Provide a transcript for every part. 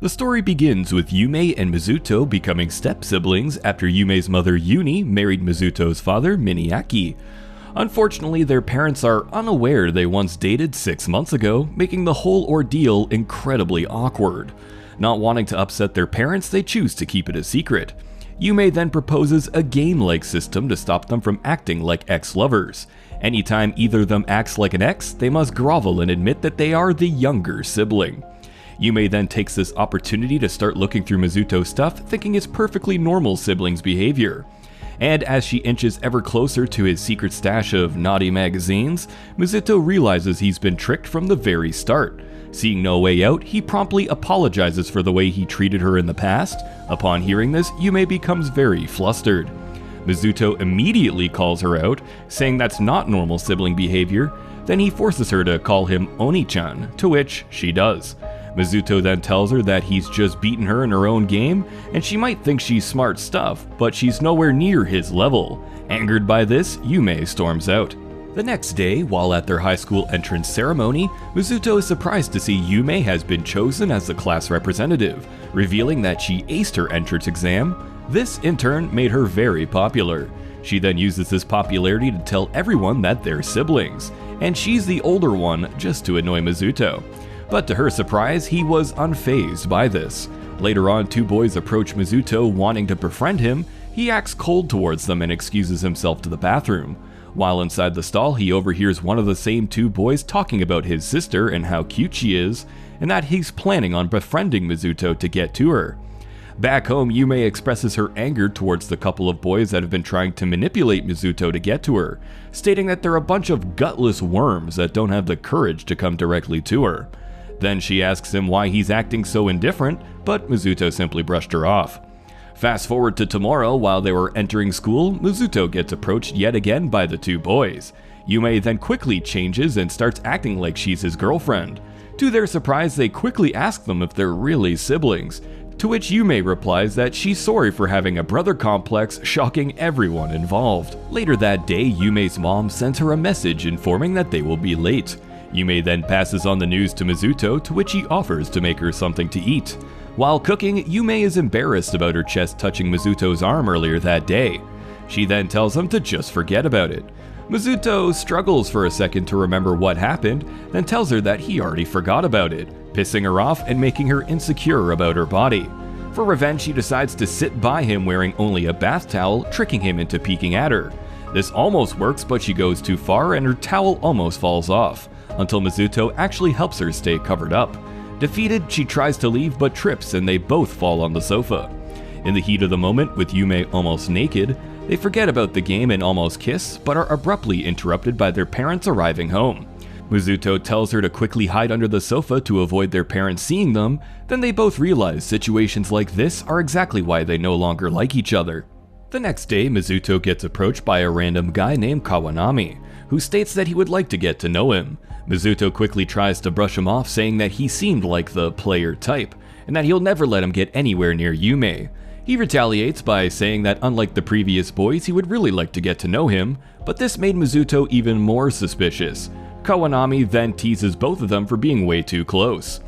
The story begins with Yume and Mizuto becoming step-siblings after Yume's mother Yuni married Mizuto's father Mineaki. Unfortunately, their parents are unaware they once dated 6 months ago, making the whole ordeal incredibly awkward. Not wanting to upset their parents, they choose to keep it a secret. Yume then proposes a game-like system to stop them from acting like ex-lovers. Anytime either of them acts like an ex, they must grovel and admit that they are the younger sibling. Yume then takes this opportunity to start looking through Mizuto's stuff, thinking it's perfectly normal siblings' behavior. And as she inches ever closer to his secret stash of naughty magazines, Mizuto realizes he's been tricked from the very start. Seeing no way out, he promptly apologizes for the way he treated her in the past. Upon hearing this, Yume becomes very flustered. Mizuto immediately calls her out, saying that's not normal sibling behavior. Then he forces her to call him Oni-chan, to which she does. Mizuto then tells her that he's just beaten her in her own game, and she might think she's smart stuff, but she's nowhere near his level. Angered by this, Yume storms out. The next day, while at their high school entrance ceremony, Mizuto is surprised to see Yume has been chosen as the class representative, revealing that she aced her entrance exam. This, in turn, made her very popular. She then uses this popularity to tell everyone that they're siblings, and she's the older one just to annoy Mizuto. But to her surprise, he was unfazed by this. Later on, two boys approach Mizuto wanting to befriend him. He acts cold towards them and excuses himself to the bathroom. While inside the stall, he overhears one of the same two boys talking about his sister and how cute she is, and that he's planning on befriending Mizuto to get to her. Back home, Yume expresses her anger towards the couple of boys that have been trying to manipulate Mizuto to get to her, stating that they're a bunch of gutless worms that don't have the courage to come directly to her. Then she asks him why he's acting so indifferent, but Mizuto simply brushed her off. Fast forward to tomorrow, while they were entering school, Mizuto gets approached yet again by the two boys. Yume then quickly changes and starts acting like she's his girlfriend. To their surprise, they quickly ask them if they're really siblings, to which Yume replies that she's sorry for having a brother complex, shocking everyone involved. Later that day, Yume's mom sends her a message informing that they will be late. Yume then passes on the news to Mizuto, to which he offers to make her something to eat. While cooking, Yume is embarrassed about her chest touching Mizuto's arm earlier that day. She then tells him to just forget about it. Mizuto struggles for a second to remember what happened, then tells her that he already forgot about it, pissing her off and making her insecure about her body. For revenge, she decides to sit by him wearing only a bath towel, tricking him into peeking at her. This almost works, but she goes too far and her towel almost falls off, until Mizuto actually helps her stay covered up. Defeated, she tries to leave but trips and they both fall on the sofa. In the heat of the moment, with Yume almost naked, they forget about the game and almost kiss, but are abruptly interrupted by their parents arriving home. Mizuto tells her to quickly hide under the sofa to avoid their parents seeing them, then they both realize situations like this are exactly why they no longer like each other. The next day, Mizuto gets approached by a random guy named Kawanami, who states that he would like to get to know him. Mizuto quickly tries to brush him off, saying that he seemed like the player type, and that he'll never let him get anywhere near Yume. He retaliates by saying that unlike the previous boys, he would really like to get to know him, but this made Mizuto even more suspicious. Kawanami then teases both of them for being way too close.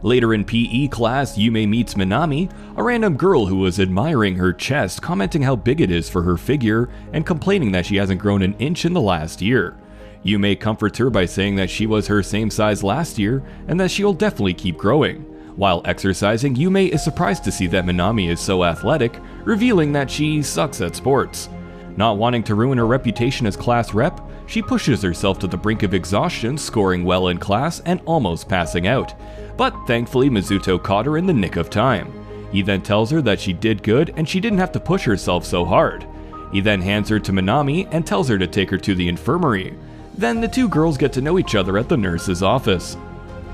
Later in PE class, Yume meets Minami, a random girl who was admiring her chest, commenting how big it is for her figure, and complaining that she hasn't grown an inch in the last year. Yume comforts her by saying that she was her same size last year, and that she'll definitely keep growing. While exercising, Yume is surprised to see that Minami is so athletic, revealing that she sucks at sports. Not wanting to ruin her reputation as class rep, she pushes herself to the brink of exhaustion, scoring well in class and almost passing out. But thankfully, Mizuto caught her in the nick of time. He then tells her that she did good and she didn't have to push herself so hard. He then hands her to Minami and tells her to take her to the infirmary. Then the two girls get to know each other at the nurse's office.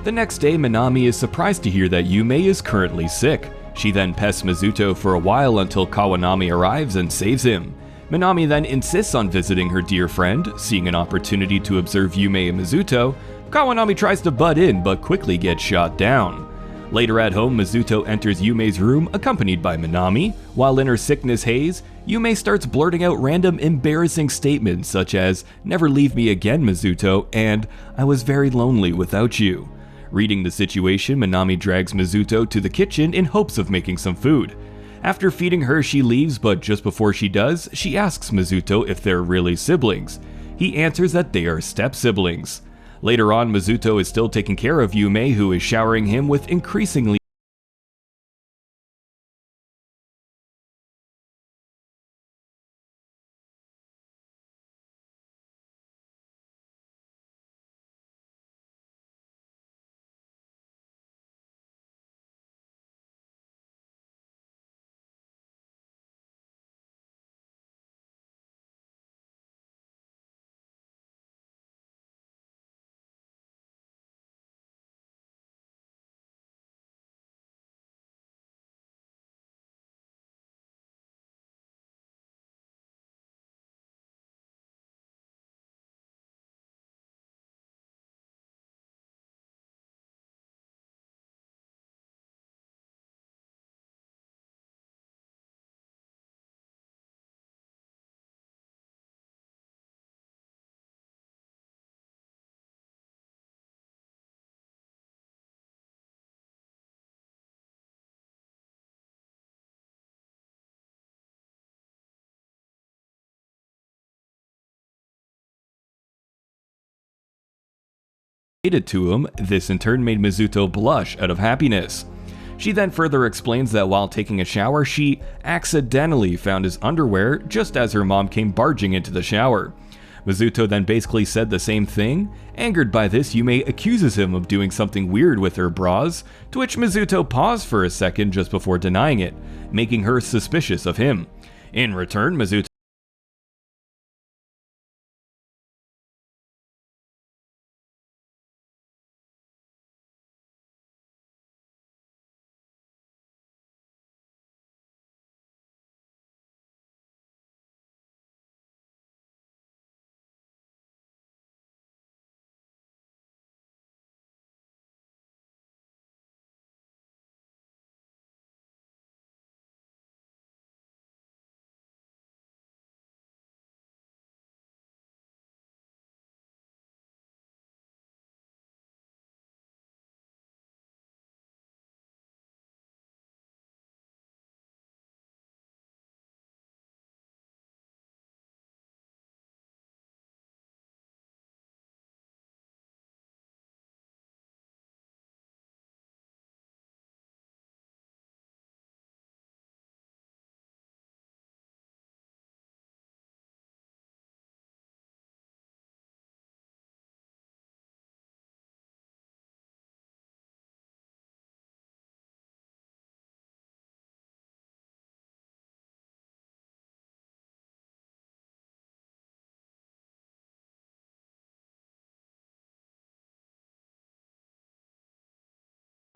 The next day, Minami is surprised to hear that Yume is currently sick. She then pests Mizuto for a while until Kawanami arrives and saves him. Minami then insists on visiting her dear friend. Seeing an opportunity to observe Yume and Mizuto, Kawanami tries to butt in but quickly gets shot down. Later at home, Mizuto enters Yume's room accompanied by Minami. While in her sickness haze, Yume starts blurting out random embarrassing statements such as, "Never leave me again, Mizuto," and "I was very lonely without you." Reading the situation, Minami drags Mizuto to the kitchen in hopes of making some food. After feeding her, she leaves, but just before she does, she asks Mizuto if they're really siblings. He answers that they are step-siblings. Later on, Mizuto is still taking care of Yume, who is showering him with increasingly to him. This in turn made Mizuto blush out of happiness. She then further explains that while taking a shower, she accidentally found his underwear just as her mom came barging into the shower. Mizuto then basically said the same thing. Angered by this, Yume accuses him of doing something weird with her bras, to which Mizuto paused for a second just before denying it, making her suspicious of him. In return, Mizuto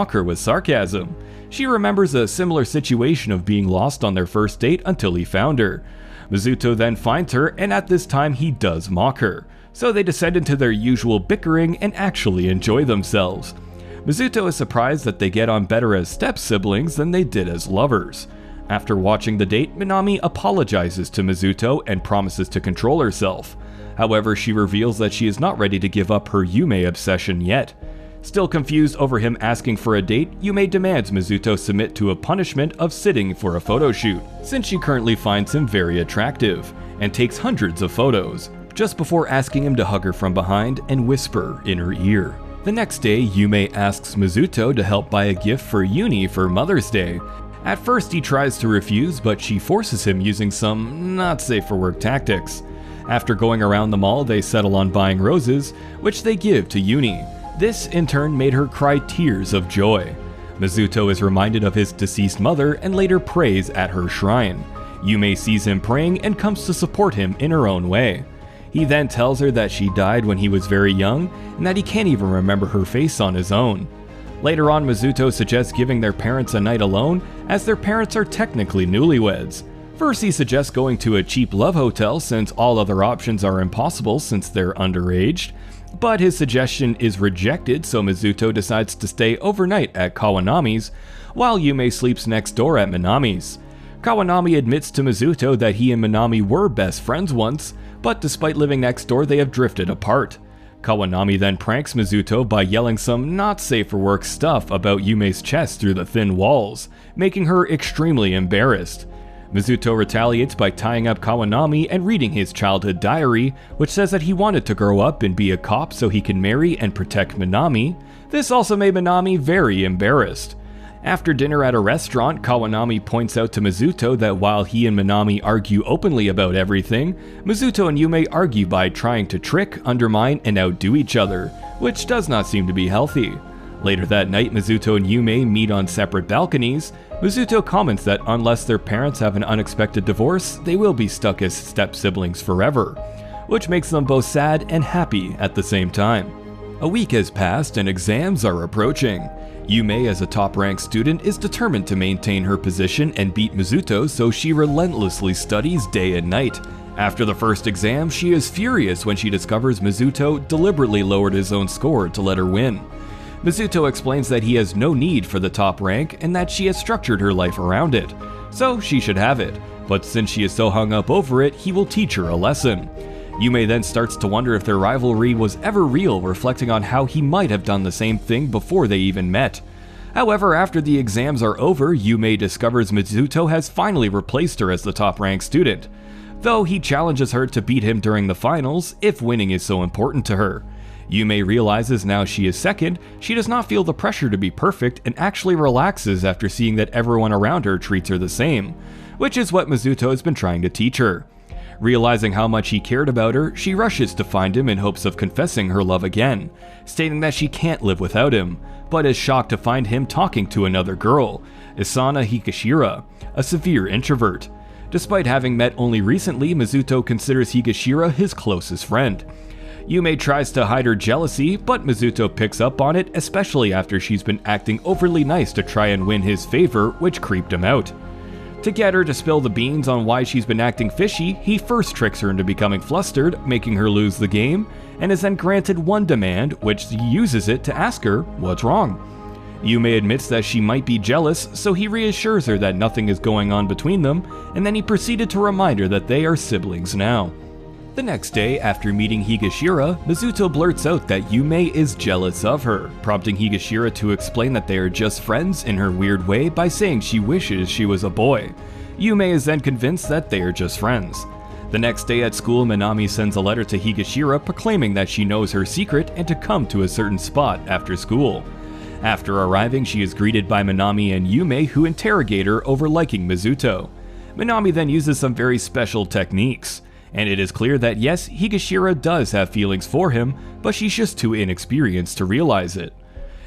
mock her with sarcasm. She remembers a similar situation of being lost on their first date until he found her. Mizuto then finds her, and at this time he does mock her, so they descend into their usual bickering and actually enjoy themselves. Mizuto is surprised that they get on better as step-siblings than they did as lovers. After watching the date, Minami apologizes to Mizuto and promises to control herself. However, she reveals that she is not ready to give up her Yume obsession yet. Still confused over him asking for a date, Yume demands Mizuto submit to a punishment of sitting for a photo shoot, since she currently finds him very attractive, and takes hundreds of photos, just before asking him to hug her from behind and whisper in her ear. The next day, Yume asks Mizuto to help buy a gift for Yuni for Mother's Day. At first he tries to refuse, but she forces him using some not safe for work tactics. After going around the mall, they settle on buying roses, which they give to Yuni. This in turn made her cry tears of joy. Mizuto is reminded of his deceased mother and later prays at her shrine. Yume sees him praying and comes to support him in her own way. He then tells her that she died when he was very young and that he can't even remember her face on his own. Later on, Mizuto suggests giving their parents a night alone, as their parents are technically newlyweds. First, he suggests going to a cheap love hotel since all other options are impossible since they're underaged. But his suggestion is rejected, so Mizuto decides to stay overnight at Kawanami's, while Yume sleeps next door at Minami's. Kawanami admits to Mizuto that he and Minami were best friends once, but despite living next door they have drifted apart. Kawanami then pranks Mizuto by yelling some not safe for work stuff about Yume's chest through the thin walls, making her extremely embarrassed. Mizuto retaliates by tying up Kawanami and reading his childhood diary, which says that he wanted to grow up and be a cop so he can marry and protect Minami. This also made Minami very embarrassed. After dinner at a restaurant, Kawanami points out to Mizuto that while he and Minami argue openly about everything, Mizuto and Yume argue by trying to trick, undermine, and outdo each other, which does not seem to be healthy. Later that night, Mizuto and Yume meet on separate balconies. Mizuto comments that unless their parents have an unexpected divorce, they will be stuck as step-siblings forever, which makes them both sad and happy at the same time. A week has passed and exams are approaching. Yume, as a top-ranked student, is determined to maintain her position and beat Mizuto, so she relentlessly studies day and night. After the first exam, she is furious when she discovers Mizuto deliberately lowered his own score to let her win. Mizuto explains that he has no need for the top rank and that she has structured her life around it, so she should have it, but since she is so hung up over it, he will teach her a lesson. Yume then starts to wonder if their rivalry was ever real, reflecting on how he might have done the same thing before they even met. However, after the exams are over, Yume discovers Mizuto has finally replaced her as the top-ranked student, though he challenges her to beat him during the finals if winning is so important to her. Yume realizes now she is second, she does not feel the pressure to be perfect and actually relaxes after seeing that everyone around her treats her the same, which is what Mizuto has been trying to teach her. Realizing how much he cared about her, she rushes to find him in hopes of confessing her love again, stating that she can't live without him, but is shocked to find him talking to another girl, Isana Higashira, a severe introvert. Despite having met only recently, Mizuto considers Higashira his closest friend. Yume tries to hide her jealousy, but Mizuto picks up on it, especially after she's been acting overly nice to try and win his favor, which creeped him out. To get her to spill the beans on why she's been acting fishy, he first tricks her into becoming flustered, making her lose the game, and is then granted one demand, which he uses it to ask her what's wrong. Yume admits that she might be jealous, so he reassures her that nothing is going on between them, and then he proceeded to remind her that they are siblings now. The next day, after meeting Higashira, Mizuto blurts out that Yume is jealous of her, prompting Higashira to explain that they are just friends in her weird way by saying she wishes she was a boy. Yume is then convinced that they are just friends. The next day at school, Minami sends a letter to Higashira proclaiming that she knows her secret and to come to a certain spot after school. After arriving, she is greeted by Minami and Yume, who interrogate her over liking Mizuto. Minami then uses some very special techniques, and it is clear that yes, Higashira does have feelings for him, but she's just too inexperienced to realize it.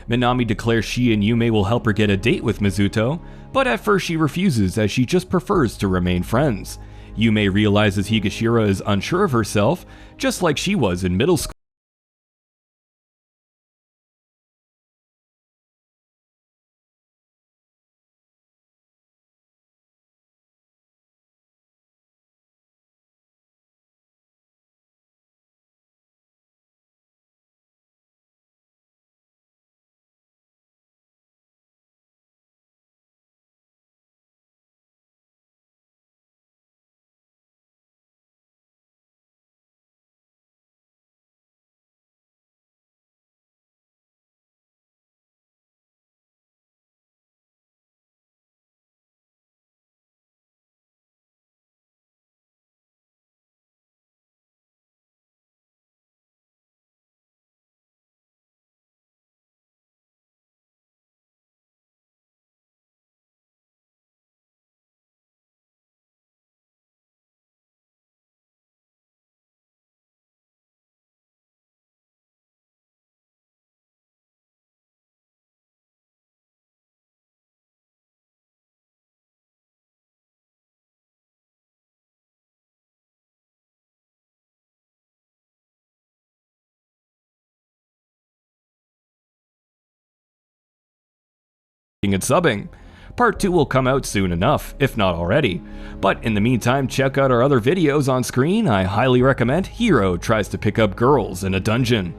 Minami declares she and Yume will help her get a date with Mizuto, but at first she refuses as she just prefers to remain friends. Yume realizes Higashira is unsure of herself, just like she was in middle school. And subbing. Part 2 will come out soon enough, if not already. But in the meantime, check out our other videos on screen. I highly recommend Hiro tries to pick up girls in a dungeon.